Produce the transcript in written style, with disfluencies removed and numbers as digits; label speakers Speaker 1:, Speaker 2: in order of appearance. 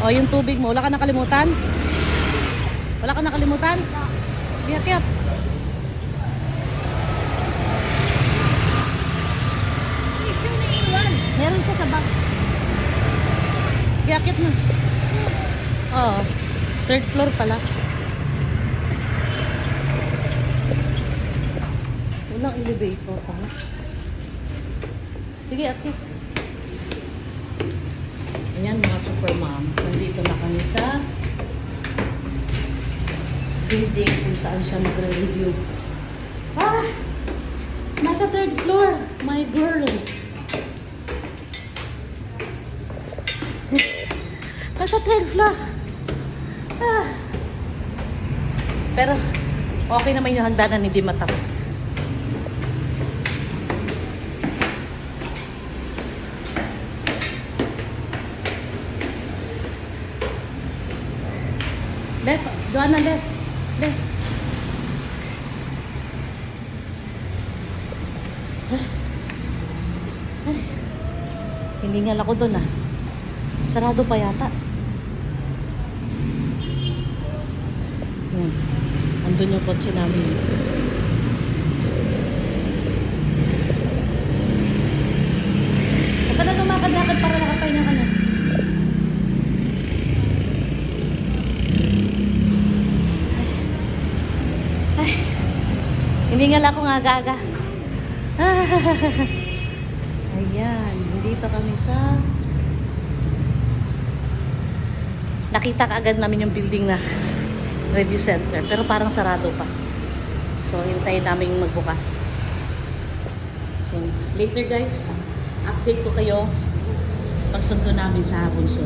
Speaker 1: O, yung tubig mo. Wala ka nakalimutan? Wala ka nakalimutan? Kiyat. Meron siya sa bag. Kiyakit na. Oo. Third floor pala. Walang elevator pa. Sige, ate. Ayan mga super mom. Nandito na kami sa building kung saan siya magre-review. Ah! Nasa third floor. My girl. Nasa third floor. Ah. Pero, okay naman yung hagdanan, hindi matakot. Left. Doon na left. Left. Hiningal ako doon ah. Sarado pa yata. Andun yung kotse namin. Saka na lumakad-lakad para makapahinga ka na. Ay. Hiningal ako nga aga-aga. Ayan. Dito kami sa... Nakita ka agad namin yung building na review center. Pero parang sarado pa. So, hintayin namin magbukas. So, later guys, update ko kayo pagsundo namin sa Bunso.